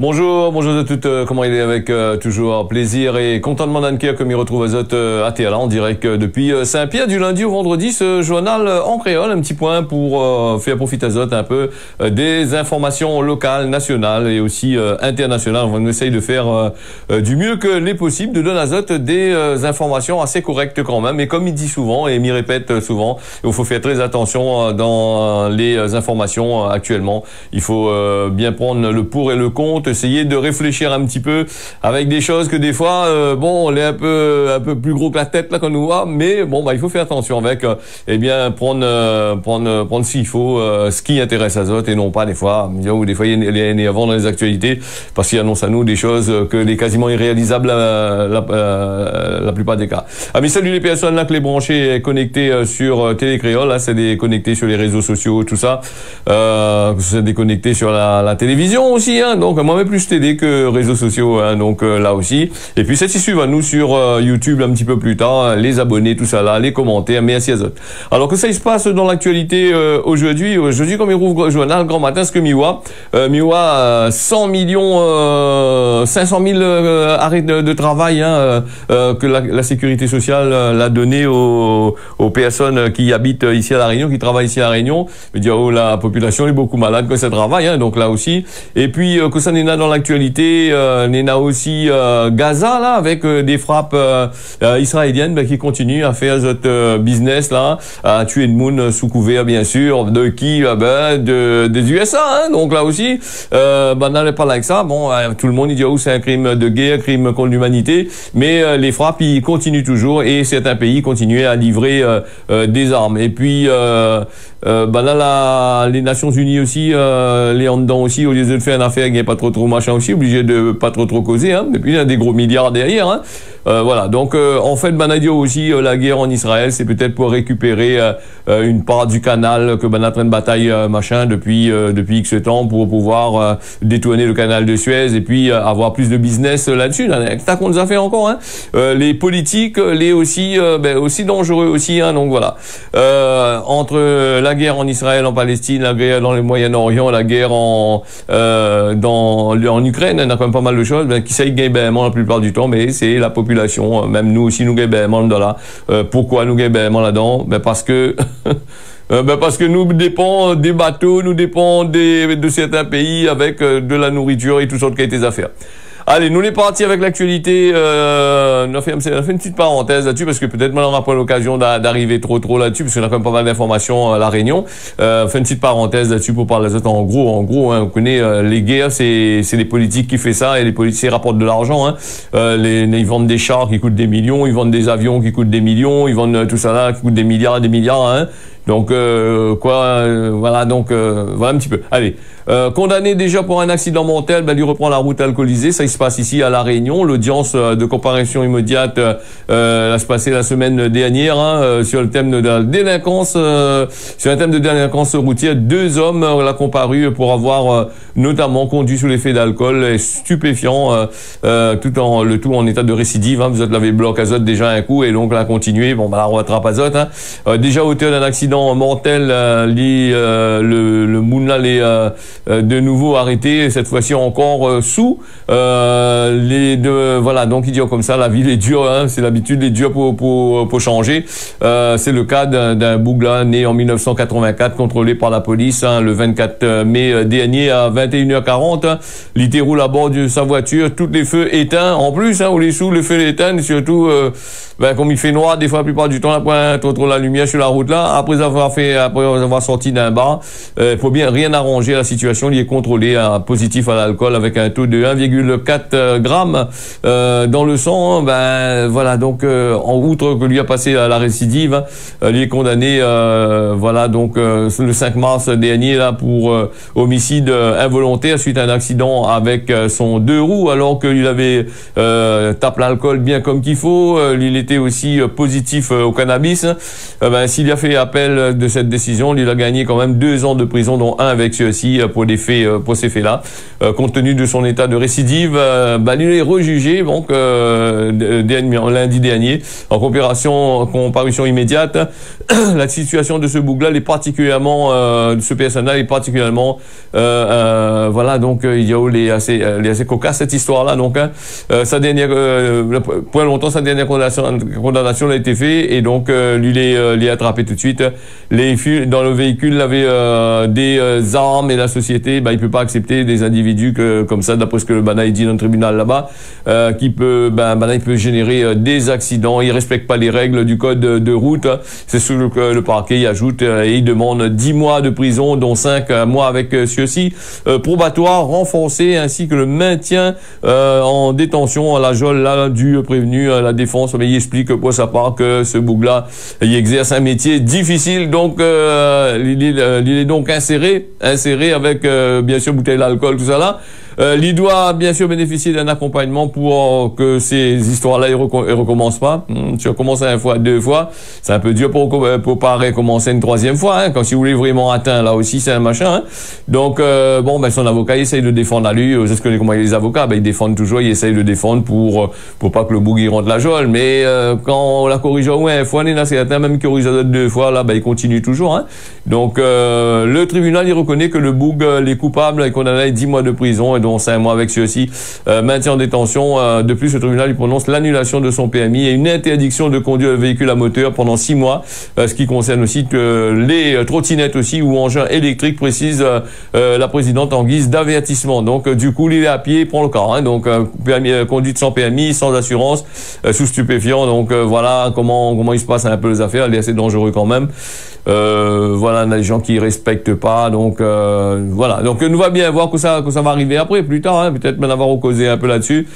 Bonjour, bonjour à toutes, comment il est avec toujours plaisir et contentement d'Anker comme il retrouve Azot à TLA en direct depuis Saint-Pierre du lundi au vendredi, ce journal en créole, un petit point pour faire profiter Azot un peu des informations locales, nationales et aussi internationales. On essaye de faire du mieux que les possibles, de donner à Azot des informations assez correctes quand même, et comme il dit souvent et m'y répète souvent, il faut faire très attention dans les informations actuellement. Il faut bien prendre le pour et le contre, essayer de réfléchir un petit peu avec des choses que des fois, bon, on est un peu plus gros que la tête là qu'on nous voit, mais bon, bah il faut faire attention avec, eh bien prendre ce qu'il faut, ce qui intéresse Azot et non pas des fois, ou des fois il est avant dans les actualités parce qu'il annonce à nous des choses que les quasiment irréalisables la plupart des cas. Amis, salut les personnes là que les branchés connectés sur Télé Créole, là c'est des connectés sur les réseaux sociaux, tout ça, c'est des connectés sur la télévision aussi, hein, donc moi même plus TD que réseaux sociaux, hein, donc là aussi. Et puis c'est suivre nous sur YouTube un petit peu plus tard, hein, les abonnés, tout ça là, les commentaires, merci Azot. Alors que ça il se passe dans l'actualité aujourd'hui comme il rouvre le journal grand matin, ce que Miwa 100 millions 500 000 arrêts de travail, hein, que la sécurité sociale l'a donné aux personnes qui habitent ici à La Réunion, qui travaillent ici à La Réunion. Je veux dire, oh, la population est beaucoup malade que ça travaille, hein, donc là aussi. Et puis que ça n'est dans l'actualité, n'est aussi Gaza là avec des frappes israéliennes qui continuent à faire notre business là, à tuer de monde sous couvert bien sûr de qui des USA, hein, donc là aussi n'allez pas là avec ça. Bon, tout le monde dit oh c'est un crime de guerre, crime contre l'humanité, mais les frappes ils continuent toujours et certains pays continuent à livrer des armes. Et puis là les Nations Unies aussi, les en dedans aussi, au lieu de faire une affaire il n'y a pas trop machin aussi, obligé de pas trop causer, hein. Et puis il y a des gros milliards derrière, hein. Voilà, donc en fait Banadio aussi, la guerre en Israël c'est peut-être pour récupérer une part du canal que Ben a train de bataille machin depuis X temps pour pouvoir détourner le canal de Suez et puis avoir plus de business là-dessus. T'as qu'on nous a fait encore, hein. Les politiques, les aussi dangereux aussi, hein. Donc voilà, entre la guerre en Israël, en Palestine, la guerre dans le Moyen-Orient, la guerre en Ukraine, on a quand même pas mal de choses qui s'aillent gagner la plupart du temps, mais c'est la population, même nous aussi nous gagnons là. Pourquoi nous gagnons là-dedans? Parce que parce que nous dépendons des bateaux, nous dépendons de certains pays avec de la nourriture et toutes sortes de affaires. Allez, nous on est partis avec l'actualité. On a fait une petite parenthèse là-dessus parce que peut-être on n'aura pas l'occasion d'arriver trop là-dessus parce qu'on a quand même pas mal d'informations à La Réunion. On fait une petite parenthèse là-dessus pour parler en gros, hein, on connaît les guerres, c'est les politiques qui font ça et les politiciens rapportent de l'argent. Hein. Ils vendent des chars qui coûtent des millions, ils vendent des avions qui coûtent des millions, ils vendent tout ça là qui coûte des milliards, hein. Donc voilà, donc voilà un petit peu. Allez, condamné déjà pour un accident mortel, lui reprend la route alcoolisée. Ça il se passe ici à La Réunion. L'audience de comparution immédiate se passée la semaine dernière, hein, sur le thème de la délinquance, sur un thème de délinquance routière. 2 hommes l'ont comparu pour avoir notamment conduit sous l'effet d'alcool et stupéfiant, tout en état de récidive. Hein. Vous l'avez bloqué Azot déjà un coup et donc là continué. Bon la rattrape Azot. Hein. Déjà auteur d'un accident mortel, le Mounla est de nouveau arrêté, cette fois-ci encore sous les deux. Voilà, donc il dit comme ça, la ville est dure, hein, c'est l'habitude, est dure pour changer. C'est le cas d'un Bougla né en 1984, contrôlé par la police, hein, le 24 mai dernier à 21h40. Hein, il roule à bord de sa voiture, tous les feux éteints en plus, hein, ou les sous, le feu éteint, surtout comme il fait noir, des fois la plupart du temps, la pointe trop la lumière sur la route là. Après avoir sorti d'un bar, faut bien rien arranger à la situation. Il est contrôlé positif à l'alcool avec un taux de 1,4 grammes dans le sang. Hein. Voilà, donc en outre que lui a passé à la récidive, hein, il est condamné voilà donc le 5 mars dernier là pour homicide involontaire suite à un accident avec son 2 roues alors qu'il avait tapé l'alcool bien comme qu'il faut. Il était aussi positif au cannabis. S'il a fait appel tribunal de cette décision, il a gagné quand même 2 ans de prison, dont 1 avec ceci pour des faits, pour ces faits-là. Compte tenu de son état de récidive, il est rejugé donc lundi dernier en comparution immédiate. La situation de ce bougla est particulièrement, de ce personnage est particulièrement, voilà, donc il y a assez cocasse cette histoire-là. Donc sa dernière, pour longtemps sa dernière condamnation a été faite et donc lui l'est attrapé tout de suite. Dans le véhicule, il avait des armes et la société, il peut pas accepter des individus comme ça, d'après ce que le Bana dit dans le tribunal là-bas, qui peut, il peut générer des accidents. Il respecte pas les règles du code de route. C'est ce que le parquet y ajoute et il demande 10 mois de prison, dont 5 mois avec ceci, probatoire renforcé, ainsi que le maintien en détention à la geôle là du prévenu. La défense, il explique pour sa part que ce bougla il exerce un métier difficile, donc il est donc inséré avec bien sûr bouteille d'alcool, tout ça là. Il doit bien sûr bénéficier d'un accompagnement pour que ces histoires-là ne recommencent pas. Tu as commencé 1 fois, 2 fois, c'est un peu dur pour pas recommencer une 3e fois. Quand si vous voulez vraiment atteindre, là aussi c'est un machin. Donc son avocat il essaye de défendre à lui. Vous savez comment les avocats, ils défendent toujours, ils essayent de défendre pour pas que le bougui rentre la geôle. Mais quand on la corrige 1 fois, on est certain, même qu'il corrige 2 fois, là, il continue toujours. Donc le tribunal il reconnaît que le boug est coupable et condamné à 10 mois de prison et 5 mois avec ceux-ci, maintien en détention. De plus, le tribunal il prononce l'annulation de son permis et une interdiction de conduire le véhicule à moteur pendant 6 mois, ce qui concerne aussi les trottinettes aussi ou engins électriques, précise la présidente en guise d'avertissement. Donc du coup, il est à pied, il prend le car. Donc conduite sans permis, sans assurance, sous stupéfiant. Donc voilà comment il se passe un peu les affaires. Il est assez dangereux quand même. Voilà, on a des gens qui respectent pas, donc voilà. Donc nous va bien voir que ça va arriver après, plus tard, peut-être m'en avoir causé un peu là-dessus.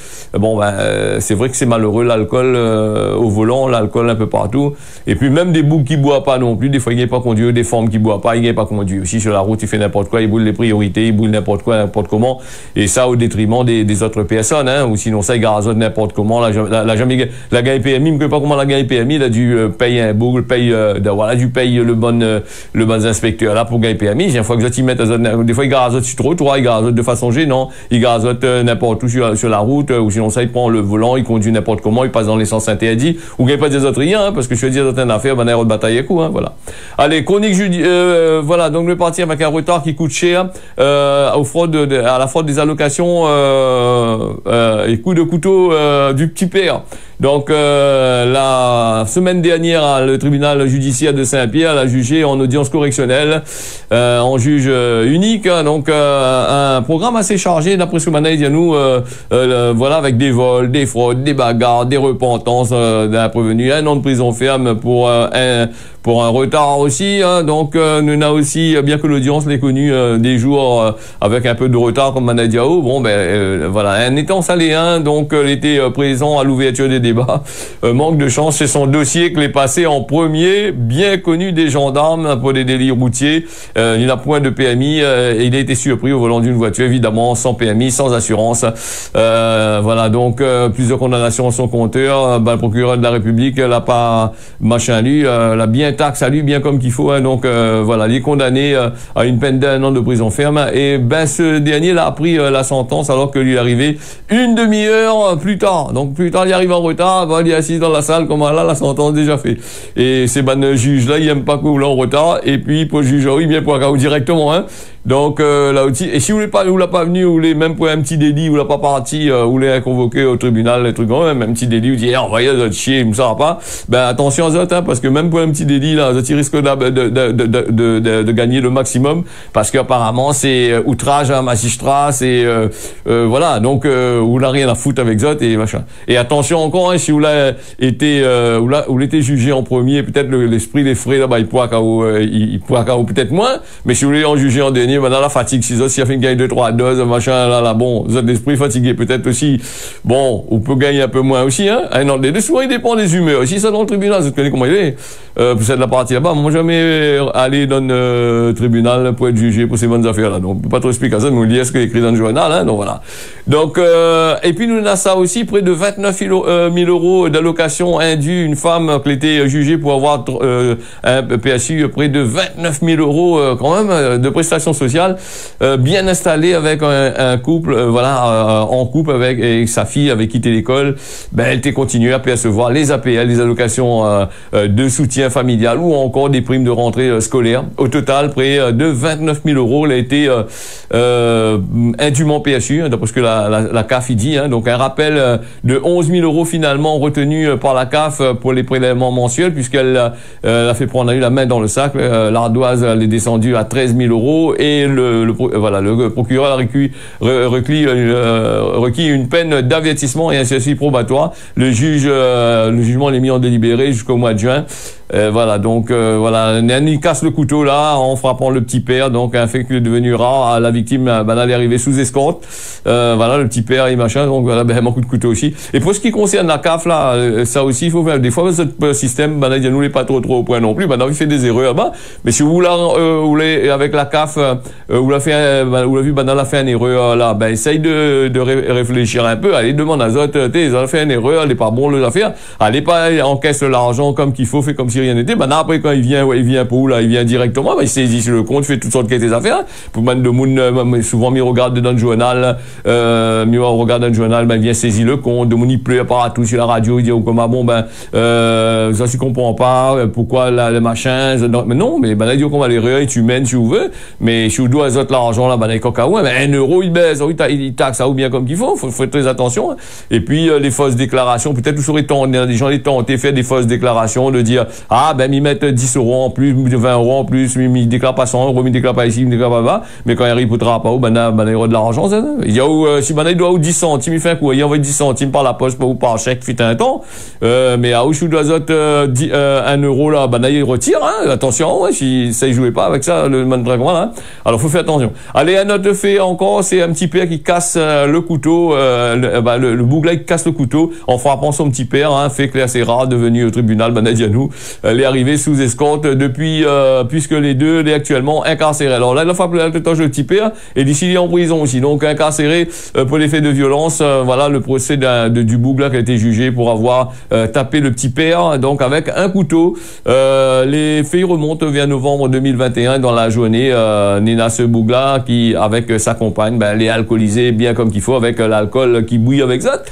C'est vrai que c'est malheureux, l'alcool au volant, l'alcool un peu partout. Et puis même des boucs qui boivent pas non plus, des fois il n'y a pas conduire, des formes qui boivent pas, il n'y a pas conduire. Aussi sur la route, il fait n'importe quoi, il boule les priorités, il boule n'importe quoi, n'importe comment. Et ça au détriment des autres personnes, ou sinon ça il garazote n'importe comment. La gagne PMI, je ne sais pas comment la gagne PMI, il a dû payer un boug, du paye le bon inspecteur là pour gagner permis. Une fois que tu mets des fois il garazote sur trop, il garazote de façon gênante, il garazote n'importe où sur la route, ou sinon ça il prend le volant, il conduit n'importe comment, il passe dans les sens interdits, ou gagne pas des autres rien, parce que je te dis certaines affaires, aéro de bataille et coup, voilà. Allez, chronique voilà, donc le parti avec un retard qui coûte cher à la fraude des allocations et coup de couteau du petit père. Donc la semaine dernière, le tribunal judiciaire de Saint-Pierre l'a jugé en audience correctionnelle, en juge unique, donc un programme assez chargé d'après ce que Manaï dit à nous, voilà, avec des vols, des fraudes, des bagarres, des repentances d'un prévenu, 1 an de prison ferme pour un retard aussi, donc nous avons aussi, bien que l'audience l'ait connu des jours avec un peu de retard comme Manaï Diao, voilà, un étant salé, donc il était présent à l'ouverture des débats, manque de chance, c'est son dossier qu'il est passé en premier, bien connu des gendarmes pour des délits routiers, il n'a point de PMI et il a été surpris au volant d'une voiture, évidemment sans PMI, sans assurance, voilà, donc plusieurs condamnations à son compteur, le procureur de la République l'a pas lui, l'a bien taxe à lui, bien comme qu'il faut, donc voilà, il est condamné à une peine d'1 an de prison ferme et ce dernier là a pris la sentence alors que lui est arrivé une demi-heure plus tard, donc plus tard il arrive en retard, il est assis dans la salle comme là, la sentence déjà fait, et ces juges là ils aiment pas qu'on en retard, et puis pour le juge il vient pour un directement, donc là aussi, et si vous l'a pas venu, ou les même pour un petit délit, ou l'a pas parti, ou les convoqué au tribunal, les trucs même un petit délit, vous dites envoyez les autres chier, il me sort pas, attention aux autres, parce que même pour un petit délit là, ils risquent de gagner le maximum, parce qu'apparemment c'est outrage à un magistrat, c'est voilà, donc vous n'avez rien à foutre avec eux et machin. Et attention encore, si vous l'avez été vous l'était jugé en premier, peut-être l'esprit des frais là-bas il pourra peut-être moins, mais si vous l'avez en jugé en dernier, maintenant la fatigue, si ça fait une gagne de 3 doses, machin, là, bon, vous êtes l'esprit fatigué, peut-être aussi, bon, on peut gagner un peu moins aussi, non, souvent il dépend des humeurs, aussi ça dans le tribunal, vous connaissez comment il est. pour cette la partie là-bas. Moi, jamais allé dans le tribunal pour être jugé pour ces bonnes affaires-là. Donc, pas trop expliquer ça, mais on lit ce qui est écrit dans le journal, hein. Donc, voilà. Donc, et puis, nous, on a ça aussi, près de 29 000 euros d'allocation indue. Une femme qui a été jugée pour avoir un PSU, près de 29 000 euros, quand même, de prestations sociales, bien installée avec un couple, voilà, en couple avec sa fille, avait quitté l'école. Ben, elle était continuée à percevoir les APL, les allocations de soutien familial ou encore des primes de rentrée scolaire. Au total, près de 29 000 euros. Elle a été indûment PSU, d'après ce que la CAF y dit. Hein. Donc un rappel de 11 000 euros finalement retenu par la CAF pour les prélèvements mensuels, puisqu'elle a fait prendre la main dans le sac. L'ardoise elle est descendue à 13 000 euros et le procureur a requis une peine d'avertissement et un sursis probatoire. Le jugement est mis en délibéré jusqu'au mois de juin. Voilà, donc voilà, il casse le couteau là en frappant le petit père, donc un fait qui est devenu rare. La victime, elle est arrivée sous escorte. Voilà, le petit père et machin, donc voilà, un coup de couteau aussi. Et pour ce qui concerne la CAF là, ça aussi, il faut faire des fois ce système, il nous n'est pas trop au point non plus. Maintenant, il fait des erreurs là-bas. Mais si vous voulez avec la CAF, vous l'avez vu, elle a fait une erreur là, ben essaye de réfléchir un peu. Allez, demande à Zot, ils ont fait une erreur, elle est pas bon le faire. Allez pas encaisse l'argent comme qu'il faut, fait comme si rien n'était. Ben après quand il vient pour où là, il vient directement, ben il saisit sur le compte, fait toutes sortes de affaires. Pour man de monde souvent il regarde dans le journal, ben il vient saisir le compte, de monde il pleure partout sur la radio, il dit comment bon ben ça je comprends pas pourquoi le machin, mais non, mais ben là il dit qu'on va l'erreur, et tu mènes si vous veux, mais si vous dois Zot l'argent là, ben les cocaouins, ben 1 euro il baisse, il taxe ça ou bien comme qu'il faut faire très attention. Hein. Et puis les fausses déclarations, peut-être vous saurez des gens les tentés faire des fausses déclarations, de dire ah ben ils mettent 10 euros en plus, 20 euros en plus, ils déclarent pas 100 euros, ils déclarent pas ici, ils déclarent pas là, mais quand il arrive pas où ben il y aura de l'argent, ça. Il y a si il doit 10 centimes, il fait un coup, il envoie 10 centimes par la poste ou par chèque, fit un temps, mais à où je dois 1 euro là, ben il retire, hein, attention, ouais, si ça il jouait pas avec ça, le man dragon là. Alors faut faire attention. Allez, un autre fait encore, c'est un petit père qui casse le couteau, le bougla qui casse le couteau en frappant son petit père, hein, fait que c'est assez rare, devenu au tribunal, Banadianou, elle est arrivée sous escorte depuis, puisque les deux, elle est actuellement incarcérée. Alors là, il a frappé le petit père, et d'ici il est en prison aussi, donc incarcéré pour les faits de violence, voilà le procès du bougla qui a été jugé pour avoir tapé le petit père, donc avec un couteau. Les faits remontent vers novembre 2021, dans la journée, Nina ce bougla qui, avec sa compagne, ben, elle est alcoolisée bien comme qu'il faut, avec l'alcool qui bouille avec ça.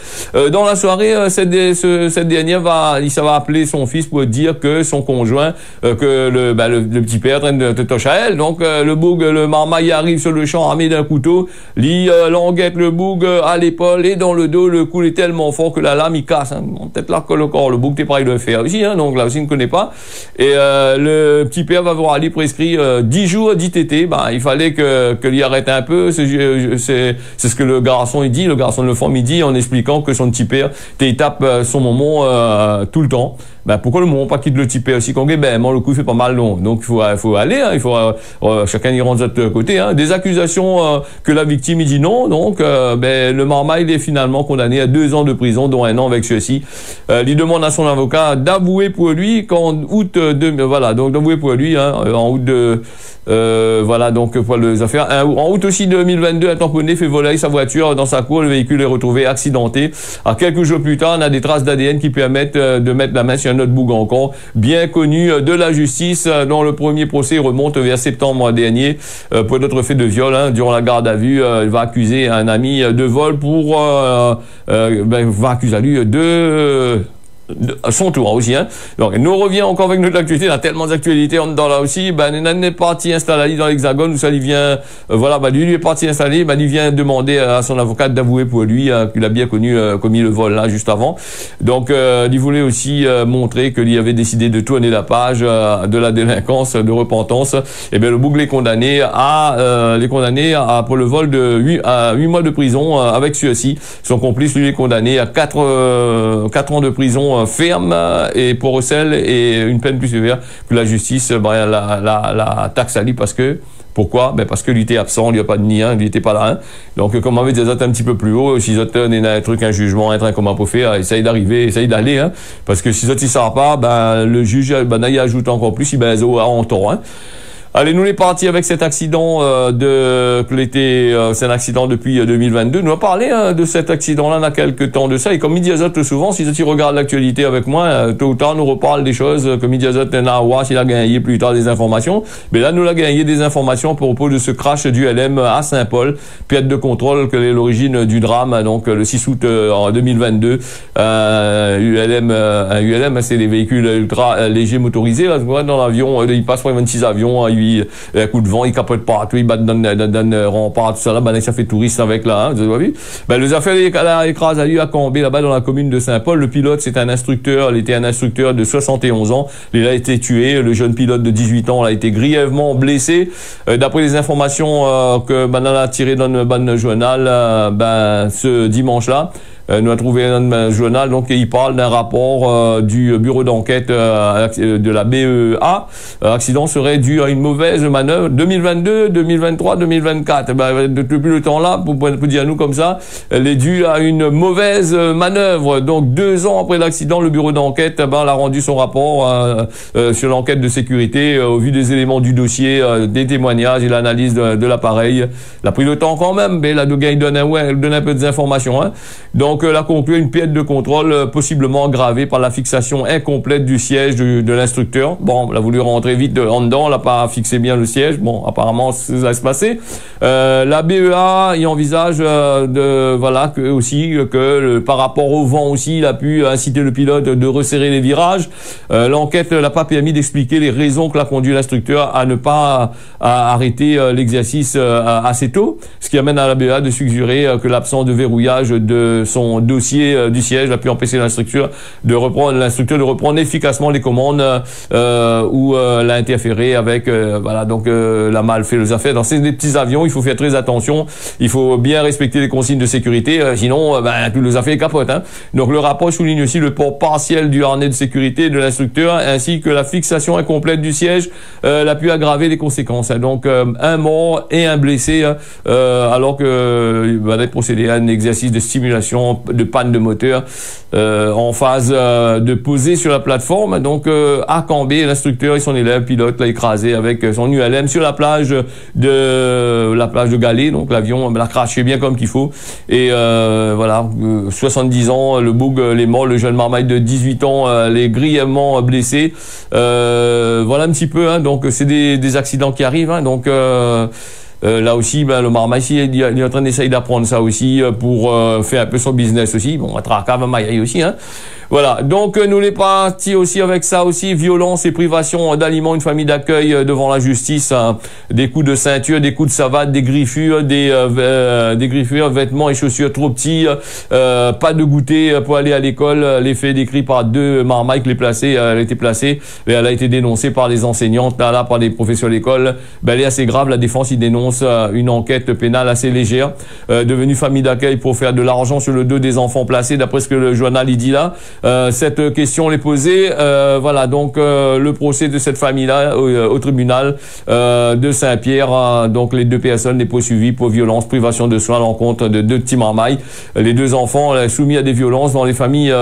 Dans la soirée, cette dernière va appeler son fils pour dire que son conjoint, que le petit père traîne de toche à elle. Donc le marmaille arrive sur le champ armé d'un couteau, l'enguette le boug à l'épaule et dans le dos. Le coup est tellement fort que la lame il casse. Hein. Peut-être là que le corps, le boug t'es pareil de le faire aussi. Hein. Donc là aussi il ne connaît pas. Et le petit père va voir Ali prescrit 10 jours d'ITT. Il fallait que lui arrête un peu. C'est ce que le garçon il dit, le garçon de la femme il dit en expliquant que son petit père tape son moment tout le temps. Pourquoi le moment pas quitte le petit père aussi quand le coup il fait pas mal long. Donc il faut aller, hein, il faut chacun y rentre de l'autre côté. Hein. Des accusations que la victime il dit non. Donc le marmaille il est finalement condamné à 2 ans de prison, dont 1 an avec ceci. Il demande à son avocat d'avouer pour lui qu'en août d'avouer pour lui en août de voilà, donc pour les affaires. En août aussi 2022, un tamponné fait voler sa voiture dans sa cour. Le véhicule est retrouvé accidenté. Alors, quelques jours plus tard, on a des traces d'ADN qui permettent de mettre la main sur un autre boug encore, bien connu de la justice, dont le premier procès remonte vers septembre dernier pour d'autres faits de viol. Hein. Durant la garde à vue, il va accuser un ami de vol pour va accuser lui à son tour aussi, hein. Donc, nous revient encore avec notre actualité. Il y a tellement d'actualités en dedans là aussi. Il est parti installer dans l'Hexagone où ça lui vient, lui est parti installer, il vient demander à son avocat d'avouer pour lui, qu'il a bien commis le vol là, juste avant. Donc, il voulait aussi montrer qu'il avait décidé de tourner la page de la délinquance, de repentance. Et bien, le boug est condamné pour le vol de 8 mois de prison avec ceci. Son complice, lui, est condamné à 4 ans de prison ferme et pour recel et une peine plus sévère que la justice la taxe à lui parce que Pourquoi? Ben parce que lui était absent, il n'y a pas de ni un, il n'était pas là. Hein. Donc comme on avait des autres un petit peu plus haut, si autres un truc, un jugement, un train comment pour faire, essaye d'arriver, essaye d'aller, hein. Parce que si autres ils savent pas, ben le juge, ben il ajoute encore plus, il ben en tort, hein. Allez, nous les partis avec cet accident c'est un accident depuis 2022. Nous allons parler de cet accident-là il y a quelques temps de ça. Et comme il dit Azot souvent, si tu regardes l'actualité avec moi, tôt ou tard nous reparle des choses. Comme il dit Azot, s'il a gagné plus tard des informations. Mais là, nous a gagné des informations à propos de ce crash du LM à Saint-Paul, pièce de contrôle que est l'origine du drame. Donc le 6 août en 2022, un ULM, c'est des véhicules ultra légers motorisés. Là, dans l'avion, il passe par 26 avions. Un coup de vent, il capote partout, il bat dans rempart, tout ça là, ben, ça fait touriste avec là, hein, vous avez vu? Ben, les affaires écrasent à Cambé, là-bas, dans la commune de Saint-Paul. Le pilote, c'est un instructeur, il était un instructeur de 71 ans. Il a été tué. Le jeune pilote de 18 ans a été grièvement blessé. D'après les informations, que, ben, on a tiré dans le journal, ce dimanche-là, nous a trouvé un journal, donc il parle d'un rapport du bureau d'enquête de la BEA. L'accident serait dû à une mauvaise manœuvre 2022, 2023, 2024. Depuis le temps là, pour dire à nous comme ça, elle est due à une mauvaise manœuvre. Donc 2 ans après l'accident, le bureau d'enquête elle a rendu son rapport sur l'enquête de sécurité au vu des éléments du dossier, des témoignages et l'analyse de l'appareil. Il a pris le temps quand même, mais là, le gars il donne un peu d'informations. Hein. Donc la conclu une pièce de contrôle possiblement aggravée par la fixation incomplète du siège de l'instructeur. Bon, il a voulu rentrer vite en dedans, il n'a pas fixé bien le siège. Bon, apparemment, ça va se passer. La BEA, il envisage par rapport au vent aussi, il a pu inciter le pilote de resserrer les virages. L'enquête n'a pas permis d'expliquer les raisons que l'a conduit l'instructeur à ne pas arrêter l'exercice assez tôt, ce qui amène à la BEA de suggérer que l'absence de verrouillage de son dossier du siège a pu empêcher l'instructeur de reprendre efficacement les commandes ou l'a interféré avec la mal fait les affaires. Dans ces petits avions, il faut faire très attention, il faut bien respecter les consignes de sécurité, sinon tous les affaires capotent. Hein. Donc le rapport souligne aussi le port partiel du harnais de sécurité de l'instructeur ainsi que la fixation incomplète du siège l'a pu aggraver les conséquences. Hein. Donc un mort et un blessé alors que va être procédé à un exercice de stimulation de panne de moteur en phase de poser sur la plateforme. Donc à Cambé, l'instructeur et son élève pilote l'a écrasé avec son ULM sur la plage de Galé. Donc l'avion l'a craché bien comme qu'il faut. Et 70 ans, le boug les morts, le jeune marmaille de 18 ans les grièvement blessé. Voilà un petit peu. Hein, donc c'est des accidents qui arrivent. Hein, donc là aussi, le marmaille ici, il est en train d'essayer d'apprendre ça aussi pour faire un peu son business aussi. Bon, à travers maille aussi, hein. Voilà. Donc, nous les partis aussi avec ça aussi. Violence et privation d'aliments. Une famille d'accueil devant la justice. Hein. Des coups de ceinture, des coups de savate, des griffures, des griffures, vêtements et chaussures trop petits. Pas de goûter pour aller à l'école. Les faits décrits par 2 marmailles elle a été placée. Et elle a été dénoncée par les enseignantes, là, par les professeurs de l'école. Elle est assez grave. La défense, il dénonce une enquête pénale assez légère. Devenue famille d'accueil pour faire de l'argent sur le dos des enfants placés. D'après ce que le journal il dit là. Cette question l'est posée. Donc le procès de cette famille-là au tribunal de Saint-Pierre. Donc les 2 personnes les poursuivies pour violence, privation de soins à l'encontre de 2 petits marmailles. Les 2 enfants soumis à des violences dans les familles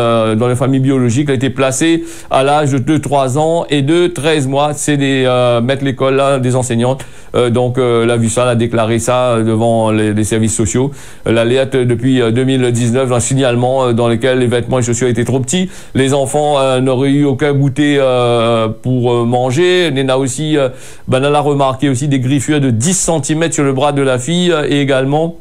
biologiques ont été placés à l'âge de 3 ans et de 13 mois. C'est des maîtres l'école là, des enseignantes. La VUSA a déclaré ça devant les services sociaux. L'alerte depuis 2019 un signalement dans lequel les vêtements et chaussures étaient trop petits. Les enfants n'auraient eu aucun goûter pour manger. Nena aussi, elle a remarqué aussi des griffures de 10 cm sur le bras de la fille et également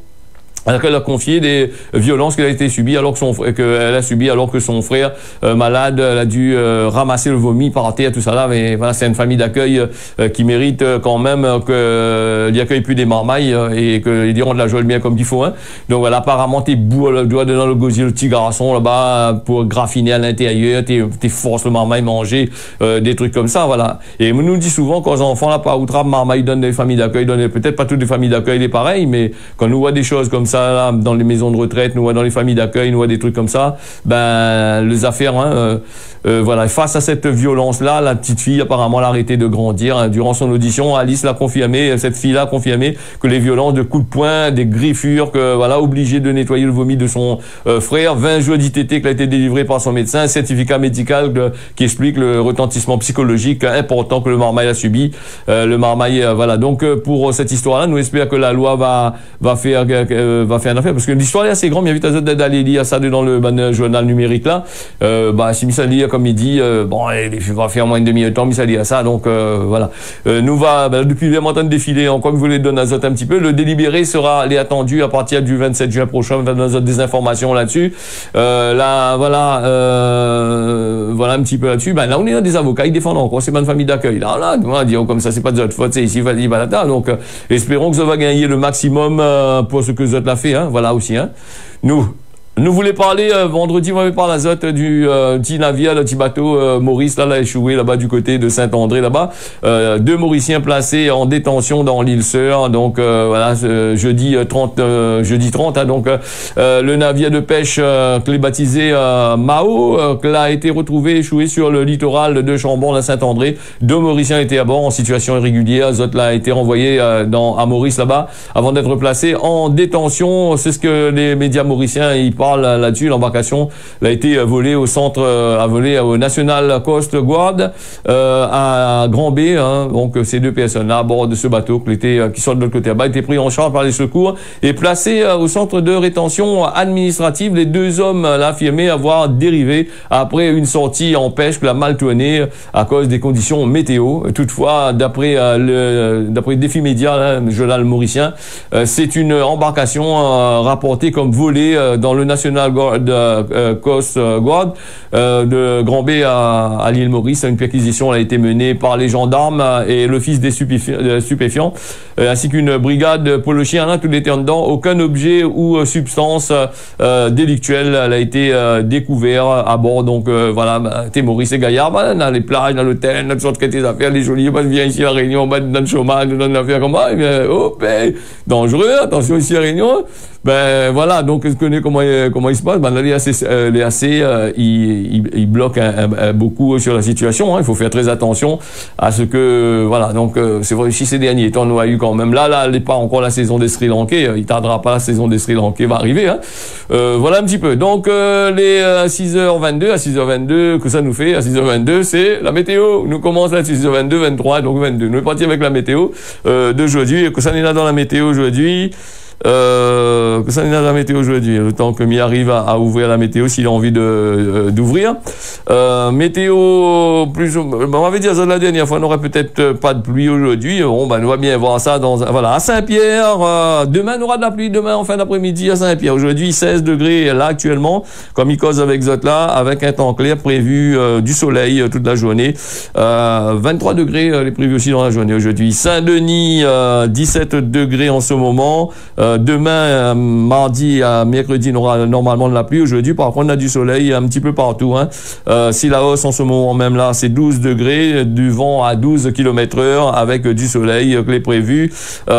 elle a confié des violences qu'elle a été subie alors que son frère malade elle a dû ramasser le vomi par terre, tout ça là. Mais voilà, c'est une famille d'accueil qui mérite quand même qu'il y accueille plus des marmailles et qu'ils diront de la joie bien comme il faut. Hein. Donc voilà, apparemment t'es bourre le doigt dans le gosier, le petit garçon là-bas pour graffiner à l'intérieur, t'es force le marmaille manger des trucs comme ça. Voilà. Et on nous dit souvent quand les enfants là par outrage marmaille donnent des familles d'accueil, peut-être pas toutes les familles d'accueil les pareilles, mais quand nous voit des choses comme ça ça là, dans les maisons de retraite, nous dans les familles d'accueil, nous des trucs comme ça, ben les affaires, voilà, face à cette violence-là, la petite fille apparemment l'a arrêté de grandir. Hein. Durant son audition, Alice l'a confirmé, cette fille-là a confirmé que les violences de coups de poing, des griffures, que voilà, obligée de nettoyer le vomi de son frère, 20 jours d'ITT qui a été délivré par son médecin, certificat médical qui explique le retentissement psychologique important que le marmaille a subi. Le marmaille, voilà. Donc pour cette histoire-là, nous espérons que la loi va faire une affaire, parce que l'histoire est assez grande. Bien vite d'aller lire ça dans le journal numérique là. Si Missali, comme il dit, il va faire moins de demi-temps, Missali à ça. Donc voilà. Depuis le matin de défilé, encore vous voulez donner un petit peu. Le délibéré sera attendu à partir du 27 juin prochain. On va donner des informations là-dessus. Voilà un petit peu là-dessus. Ben là, on est dans des avocats, ils défendent encore. C'est pas une famille d'accueil. Là, on va dire comme ça, c'est pas de votre faute, c'est ici, Valida. Donc, espérons que ça va gagner le maximum pour ce que Zot l'a fait. Hein. Voilà aussi. Hein. Nous voulons parler, vendredi, on avait parlé à Zot du petit navire, le petit bateau Maurice, là, a échoué là-bas du côté de Saint-André, là-bas. 2 Mauriciens placés en détention dans l'île Sœur. Donc, voilà, jeudi 30, hein, donc, le navire de pêche, clé baptisé Mao, a été retrouvé échoué sur le littoral de Chambon, à Saint-André. 2 Mauriciens étaient à bord en situation irrégulière. Zot a été renvoyé à Maurice, là-bas, avant d'être placé en détention. C'est ce que les médias mauriciens, ils parlent là-dessus. L'embarcation a été volée au National Coast Guard à Grand B. Hein, donc ces 2 personnes-là à bord de ce bateau qui sont de l'autre côté là-bas étaient pris en charge par les secours et placés au centre de rétention administrative. Les 2 hommes l'affirmaient avoir dérivé après une sortie en pêche la mal tournée à cause des conditions météo. Toutefois, d'après Défi Média, le journal mauricien, c'est une embarcation rapportée comme volée dans le National Coast Guard de Grand B à l'île Maurice. Une perquisition a été menée par les gendarmes et l'office des stupéfiants, ainsi qu'une brigade polochienne. Tout était en dedans. Aucun objet ou substance délictuelle a été découvert à bord. Donc voilà, t'es Maurice et Gaillard, dans les plages, dans l'hôtel, dans toutes sortes de affaires, les jolies, viens ici à Réunion, dans le chômage, dans une affaire comme ça, dangereux, attention ici à Réunion. Ben voilà, donc je connais comment il se passe. Ben là, il bloque beaucoup sur la situation. Hein. Il faut faire très attention à ce que voilà. Donc c'est vrai, si ces derniers temps nous a eu quand même là, n'est pas encore la saison des Sri Lankais. Il tardera pas, la saison des Sri Lankais va arriver. Hein. Voilà un petit peu. Donc les 6h22, que ça nous fait à 6h22, c'est la météo. Nous commençons à 6h22, 23, donc 22. Nous sommes partis avec la météo d'aujourd'hui. Que ça n'est là dans la météo aujourd'hui. Que ça n'est dans la météo aujourd'hui, le temps que m'y arrive à ouvrir la météo s'il a envie d'ouvrir. Météo plus, on avait dit la dernière fois, on n'aurait peut-être pas de pluie aujourd'hui. Bon, ben, on va bien voir ça voilà, à Saint-Pierre, demain on aura de la pluie, demain en fin d'après-midi à Saint-Pierre. Aujourd'hui, 16 degrés là actuellement, comme il cause avec Zot là, avec un temps clair prévu, du soleil toute la journée. 23 degrés les prévus aussi dans la journée aujourd'hui. Saint-Denis, 17 degrés en ce moment. Demain, mardi à mercredi, on aura normalement de la pluie. Aujourd'hui, par contre, on a du soleil un petit peu partout. Hein. Si la hausse en ce moment même là, c'est 12 degrés, du vent à 12 km/h avec du soleil qui est prévu.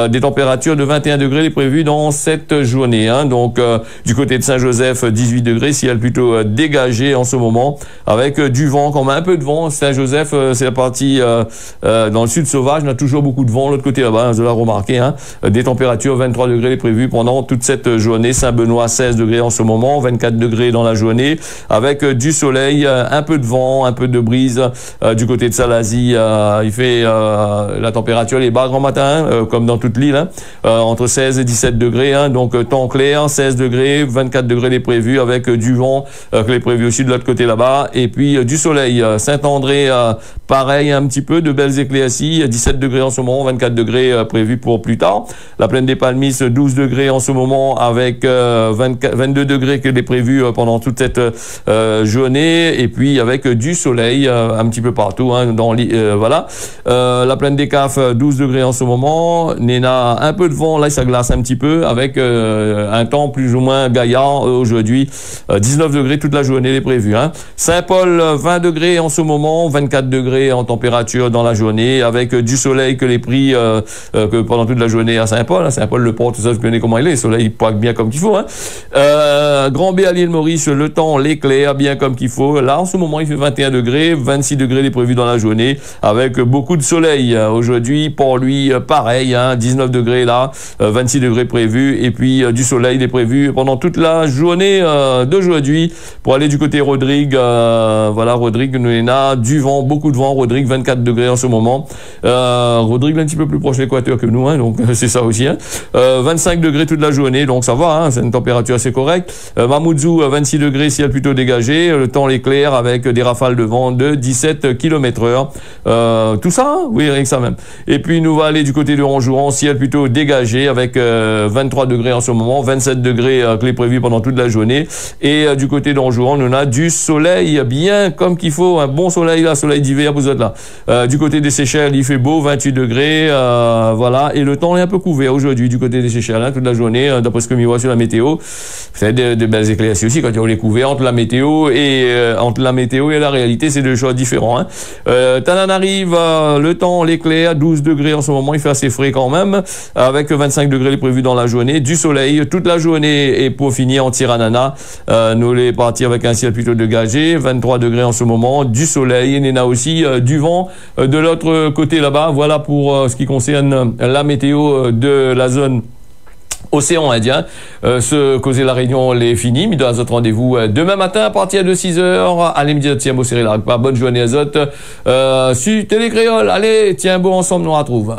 Des températures de 21 degrés les prévues dans cette journée. Hein. Donc, du côté de Saint-Joseph, 18 degrés, ciel plutôt dégagé en ce moment, avec du vent, quand même un peu de vent. Saint-Joseph, c'est la partie dans le sud sauvage, on a toujours beaucoup de vent. L'autre côté là-bas, vous l'avez remarqué. Hein. Des températures 23 degrés prévu pendant toute cette journée. Saint-Benoît, 16 degrés en ce moment, 24 degrés dans la journée, avec du soleil, un peu de vent, un peu de brise. Du côté de Salazie, il fait la température est bas grand matin, comme dans toute l'île, hein, entre 16 et 17 degrés. Hein, donc temps clair, 16 degrés, 24 degrés les prévus, avec du vent les prévus aussi de l'autre côté là-bas, et puis du soleil. Saint-André, pareil, un petit peu de belles éclaircies, 17 degrés en ce moment, 24 degrés prévus pour plus tard. La plaine des Palmistes, 12 degrés en ce moment, avec 22 degrés que les prévus pendant toute cette journée, et puis avec du soleil un petit peu partout, hein, voilà. La plaine des Cafs, 12 degrés en ce moment. Néna, un peu de vent, là ça glace un petit peu, avec un temps plus ou moins gaillard aujourd'hui. 19 degrés toute la journée les prévus. Hein. Saint-Paul, 20 degrés en ce moment, 24 degrés en température dans la journée, avec du soleil que les prix que pendant toute la journée à Saint-Paul, hein, Saint-Paul le port, tout ça, vous connaissez comment il est, le soleil il pointe bien comme qu'il faut. Hein. Grand B à l'île Maurice, le temps l'éclaire bien comme qu'il faut. Là, en ce moment, il fait 21 degrés, 26 degrés est prévu dans la journée, avec beaucoup de soleil. Aujourd'hui, pour lui, pareil, hein, 19 degrés là, 26 degrés prévus, et puis du soleil est prévu pendant toute la journée d'aujourd'hui. Pour aller du côté Rodrigue, voilà, Rodrigue, nous en a du vent, beaucoup de vent. Rodrigue, 24 degrés en ce moment. Rodrigue, un petit peu plus proche de l'équateur que nous, hein, donc c'est ça aussi. Hein. 25 degrés toute la journée, donc ça va, hein, c'est une température assez correcte. Mamoudzou, 26 degrés, ciel plutôt dégagé. Le temps l'éclaire avec des rafales de vent de 17 km/h. Tout ça, hein, oui, rien que ça même. Et puis nous va aller du côté de Ronjouan, ciel plutôt dégagé avec 23 degrés en ce moment, 27 degrés clé prévu pendant toute la journée. Et du côté de Ronjouan, on a du soleil bien comme qu'il faut, un bon soleil là, soleil d'hiver, vous êtes là. Du côté des Seychelles, il fait beau, 28 degrés, voilà. Et le temps est un peu couvert aujourd'hui du côté des Seychelles, hein, toute la journée, d'après ce que je vois sur la météo. C'est de belles éclaircies aussi quand on les couvert entre la météo et la réalité, c'est deux choses différents. Hein. Tananarive, le temps l'éclaire, 12 degrés en ce moment, il fait assez frais quand même, avec 25 degrés prévus dans la journée, du soleil toute la journée. Et pour finir en Tiranana, nous allons partir avec un ciel plutôt dégagé, 23 degrés en ce moment, du soleil, et il y a aussi du vent de l'autre côté là-bas. Voilà pour ce qui concerne la météo de la zone Océan Indien. Ce causer la réunion est fini, mais dans notre rendez-vous demain matin à partir de 6h. Allez me dire, tiens, beau serré là, bonne journée à Zot. Su Télé Créole, allez, tiens, beau ensemble, nous retrouve.